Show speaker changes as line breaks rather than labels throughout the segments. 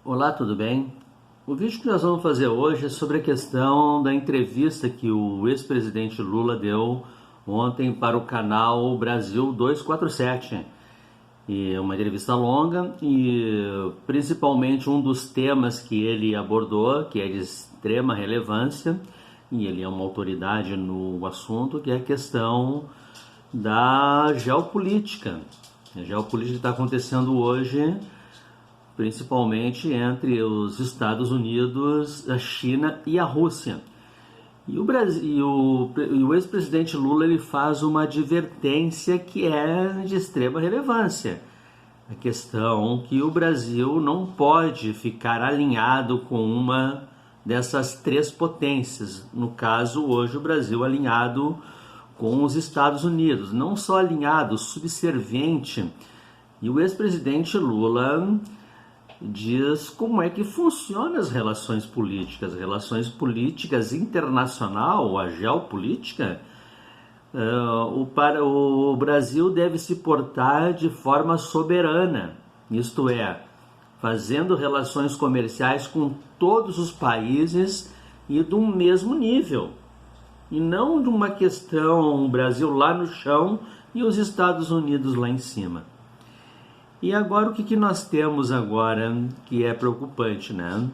Olá, tudo bem? O vídeo que nós vamos fazer hoje é sobre a questão da entrevista que o ex-presidente Lula deu ontem para o canal Brasil 247. E é uma entrevista longa e principalmente um dos temas que ele abordou, que é de extrema relevância, e ele é uma autoridade no assunto, que é a questão da geopolítica. A geopolítica que está acontecendo hoje, principalmente entre os Estados Unidos, a China e a Rússia. E o Brasil, o ex-presidente Lula, ele faz uma advertência que é de extrema relevância. A questão que o Brasil não pode ficar alinhado com uma dessas três potências. No caso, hoje o Brasil alinhado com os Estados Unidos, não só alinhado, subserviente. E o ex-presidente Lula diz como é que funcionam as relações políticas internacional, a geopolítica. O Brasil deve se portar de forma soberana, isto é, fazendo relações comerciais com todos os países e do mesmo nível, e não de uma questão Brasil lá no chão e os Estados Unidos lá em cima. E agora o que nós temos agora que é preocupante, né?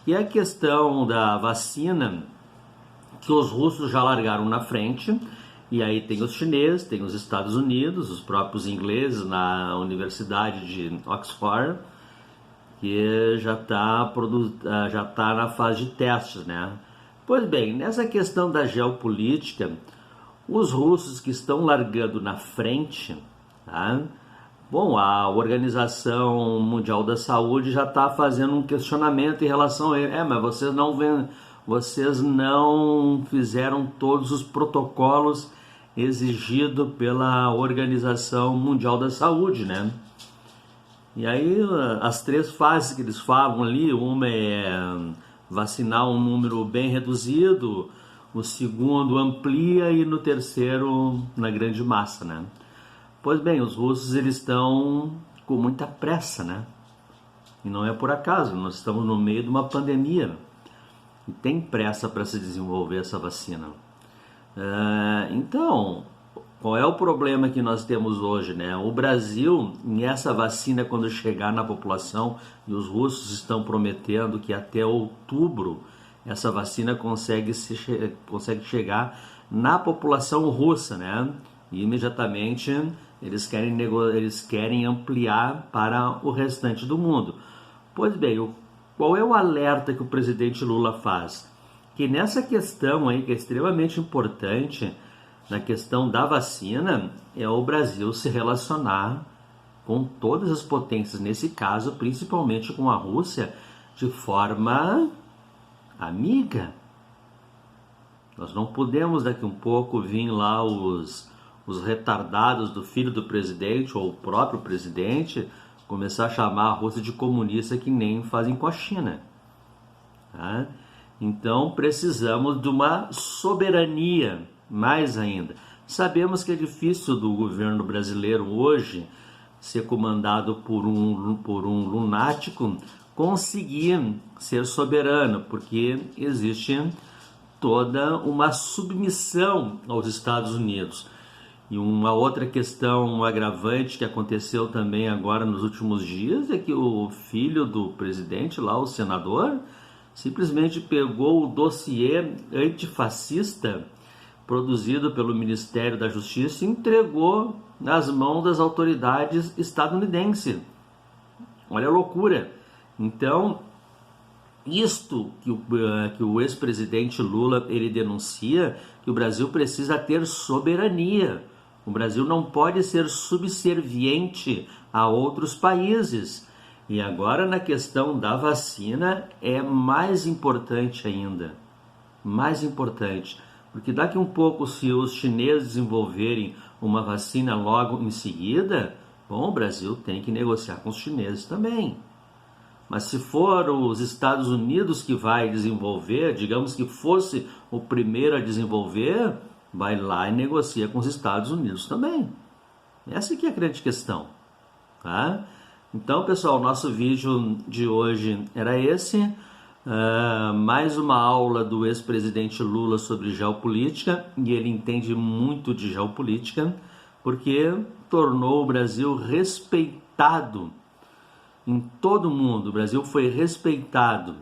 E a questão da vacina, que os russos já largaram na frente, e aí tem os chineses, tem os Estados Unidos, os próprios ingleses na Universidade de Oxford, que já tá na fase de testes, né? Pois bem, nessa questão da geopolítica, os russos que estão largando na frente, tá? Bom, a Organização Mundial da Saúde já está fazendo um questionamento em relação a ele. Mas vocês não fizeram todos os protocolos exigidos pela Organização Mundial da Saúde, né? E aí as três fases que eles falam ali, uma é vacinar um número bem reduzido, o segundo amplia e no terceiro na grande massa, né? Pois bem, os russos eles estão com muita pressa, né? E não é por acaso, nós estamos no meio de uma pandemia e tem pressa para se desenvolver essa vacina. Então, qual é o problema que nós temos hoje, né? O Brasil, essa vacina, quando chegar na população, e os russos estão prometendo que até outubro essa vacina consegue chegar na população russa, né? E imediatamente eles querem ampliar para o restante do mundo. Pois bem, qual é o alerta que o presidente Lula faz? Que nessa questão aí, que é extremamente importante, na questão da vacina, é o Brasil se relacionar com todas as potências, nesse caso, principalmente com a Rússia, de forma amiga. Nós não podemos daqui um pouco vir lá os retardados do filho do presidente ou o próprio presidente começar a chamar a Rússia de comunista, que nem fazem com a China. Tá? Então precisamos de uma soberania, mais ainda. Sabemos que é difícil do governo brasileiro hoje ser comandado por um lunático conseguir ser soberano, porque existe toda uma submissão aos Estados Unidos. E uma outra questão, um agravante que aconteceu também agora nos últimos dias é que o filho do presidente lá, o senador, simplesmente pegou o dossiê antifascista produzido pelo Ministério da Justiça e entregou nas mãos das autoridades estadunidenses. Olha a loucura. Então, isto que o ex-presidente Lula ele denuncia, que o Brasil precisa ter soberania. O Brasil não pode ser subserviente a outros países. E agora na questão da vacina é mais importante ainda. Mais importante. Porque daqui um pouco, se os chineses desenvolverem uma vacina logo em seguida, bom, o Brasil tem que negociar com os chineses também. Mas se for os Estados Unidos que vai desenvolver, digamos que fosse o primeiro a desenvolver, vai lá e negocia com os Estados Unidos também. Essa aqui é a grande questão. Tá? Então, pessoal, nosso vídeo de hoje era esse. Mais uma aula do ex-presidente Lula sobre geopolítica, e ele entende muito de geopolítica, porque tornou o Brasil respeitado em todo o mundo. O Brasil foi respeitado.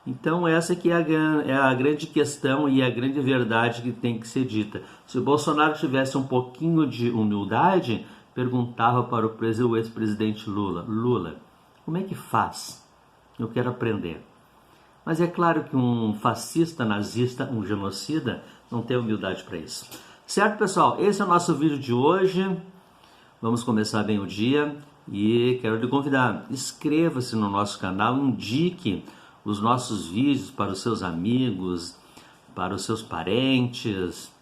Então essa que é a grande questão e a grande verdade que tem que ser dita. Se o Bolsonaro tivesse um pouquinho de humildade, perguntava para o ex-presidente Lula: Lula, como é que faz? Eu quero aprender. Mas é claro que um fascista, nazista, um genocida não tem humildade para isso. Certo, pessoal? Esse é o nosso vídeo de hoje. Vamos começar bem o dia e quero lhe convidar, inscreva-se no nosso canal, indique os nossos vídeos para os seus amigos, para os seus parentes.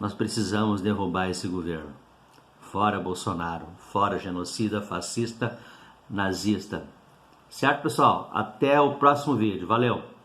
Nós precisamos derrubar esse governo. Fora Bolsonaro, fora genocida, fascista, nazista. Certo, pessoal? Até o próximo vídeo. Valeu!